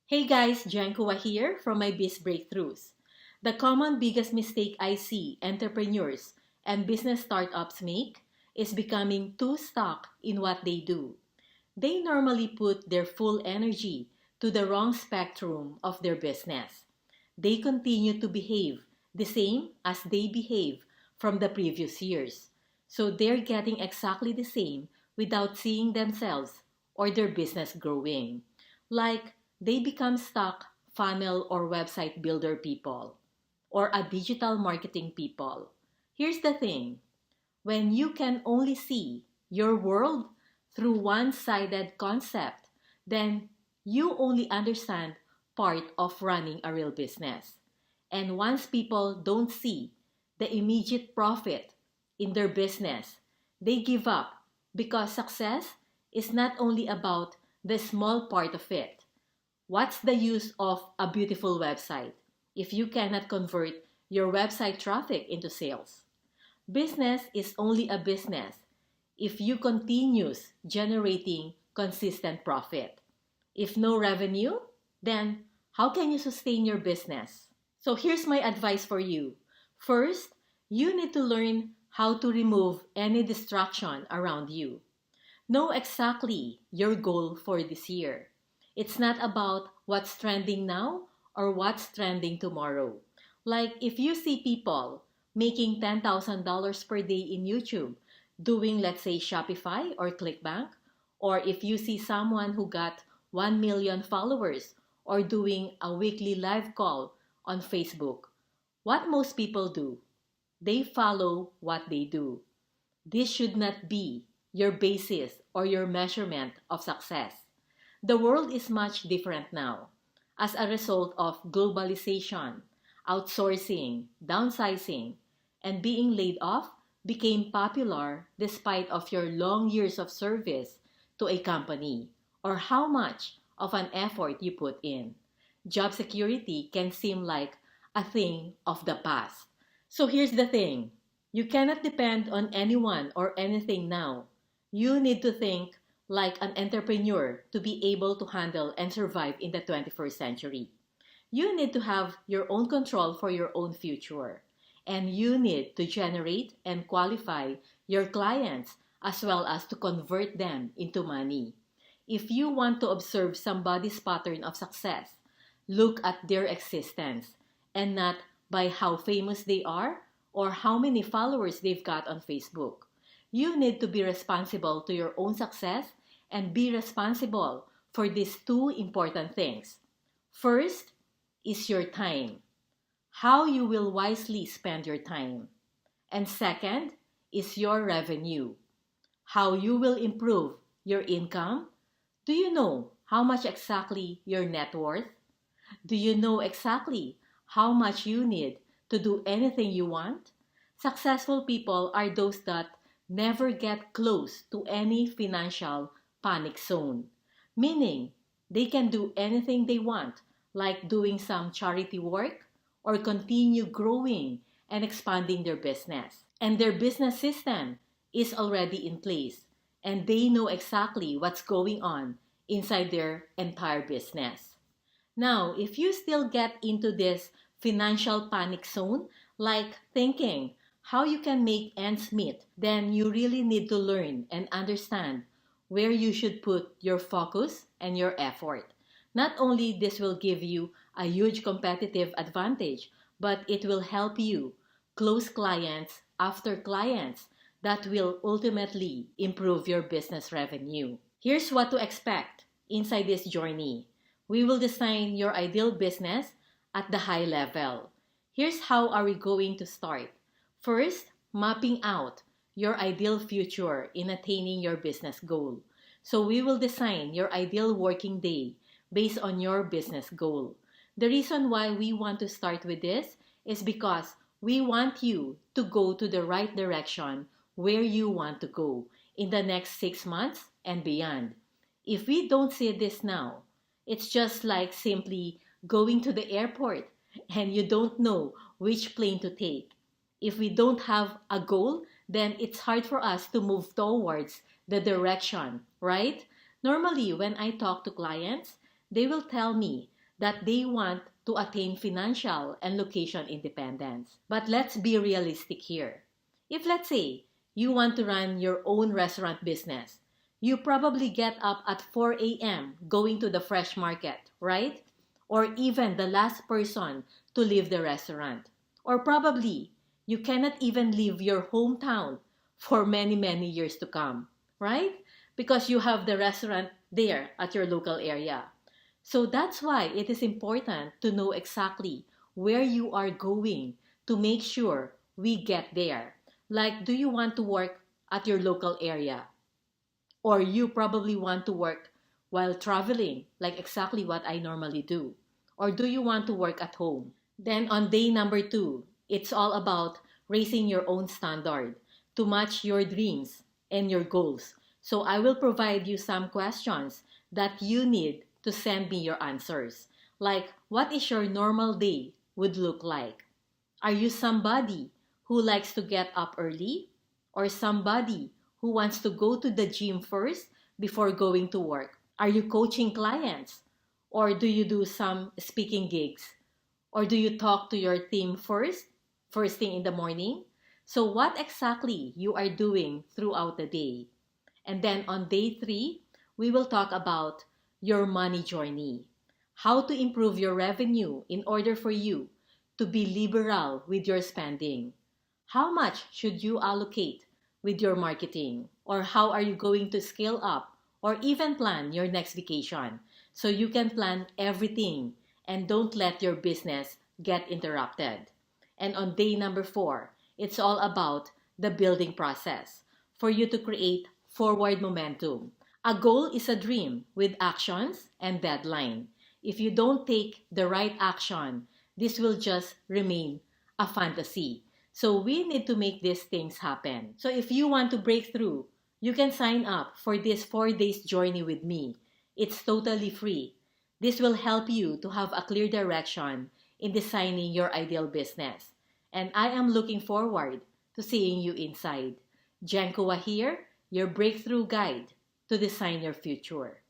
Hey guys, Jankua here from Mybizbreakthroughs. The common biggest mistake I see entrepreneurs and business startups make is becoming too stuck in what they do. They normally put their full energy to the wrong spectrum of their business. They continue to behave the same as they behave from the previous years. So they're getting exactly the same without seeing themselves or their business growing. Like they become stuck funnel or website builder people or a digital marketing people. Here's the thing, when you can only see your world through one-sided concept, then you only understand part of running a real business. And once people don't see the immediate profit in their business, they give up because success is not only about the small part of it. What's the use of a beautiful website if you cannot convert your website traffic into sales? Business is only a business if you continues generating consistent profit. If no revenue, then how can you sustain your business? So here's my advice for you. First, you need to learn how to remove any distraction around you. Know exactly your goal for this year. It's not about what's trending now or what's trending tomorrow. Like if you see people making $10,000 per day in YouTube doing, let's say, Shopify or ClickBank, or if you see someone who got 1 million followers or doing a weekly live call on Facebook, what most people do, they follow what they do. This should not be your basis or your measurement of success. The world is much different now as a result of globalization, outsourcing, downsizing, and being laid off became popular despite of your long years of service to a company or how much of an effort you put in. Job security can seem like a thing of the past. So here's the thing. You cannot depend on anyone or anything now. You need to think like an entrepreneur to be able to handle and survive in the 21st century. You need to have your own control for your own future. And you need to generate and qualify your clients as well as to convert them into money. If you want to observe somebody's pattern of success, look at their existence and not by how famous they are or how many followers they've got on Facebook. You need to be responsible to your own success and be responsible for these two important things. First is your time, how you will wisely spend your time. And second is your revenue, how you will improve your income. Do you know how much exactly your net worth? Do you know exactly how much you need to do anything you want? Successful people are those that never get close to any financial panic zone, meaning they can do anything they want, like doing some charity work or continue growing and expanding their business. And their business system is already in place, and they know exactly what's going on inside their entire business. Now, if you still get into this financial panic zone, like thinking how you can make ends meet, then you really need to learn and understand where you should put your focus and your effort. Not only this will give you a huge competitive advantage, but it will help you close clients after clients that will ultimately improve your business revenue. Here's what to expect inside this journey. We will design your ideal business at the high level. Here's how are we going to start. First, mapping out your ideal future in attaining your business goal. So we will design your ideal working day based on your business goal. The reason why we want to start with this is because we want you to go to the right direction where you want to go in the next 6 months and beyond. If we don't see this now, it's just like simply going to the airport and you don't know which plane to take. If we don't have a goal, then it's hard for us to move towards the direction, right? Normally, when I talk to clients, they will tell me that they want to attain financial and location independence. But let's be realistic here. If let's say you want to run your own restaurant business, you probably get up at 4 a.m. going to the fresh market, right? Or even the last person to leave the restaurant. Or probably you cannot even leave your hometown for many, many years to come, right? Because you have the restaurant there at your local area. So that's why it is important to know exactly where you are going to make sure we get there. Like, do you want to work at your local area? Or you probably want to work while traveling, like exactly what I normally do? Or do you want to work at home? Then on day number 2, it's all about raising your own standard to match your dreams and your goals. So I will provide you some questions that you need to send me your answers. Like, what is your normal day would look like? Are you somebody who likes to get up early? Or somebody who wants to go to the gym first before going to work? Are you coaching clients? Or do you do some speaking gigs? Or do you talk to your team first thing in the morning? So what exactly you are doing throughout the day? And then on day 3, we will talk about your money journey. How to improve your revenue in order for you to be liberal with your spending. How much should you allocate with your marketing? Or how are you going to scale up or even plan your next vacation so you can plan everything and don't let your business get interrupted. And on day number 4, it's all about the building process for you to create forward momentum. A goal is a dream with actions and deadline. If you don't take the right action, this will just remain a fantasy. So we need to make these things happen. So if you want to break through, you can sign up for this 4 days journey with me. It's totally free. This will help you to have a clear direction in designing your ideal business. And I am looking forward to seeing you inside. Jankua here, your breakthrough guide to design your future.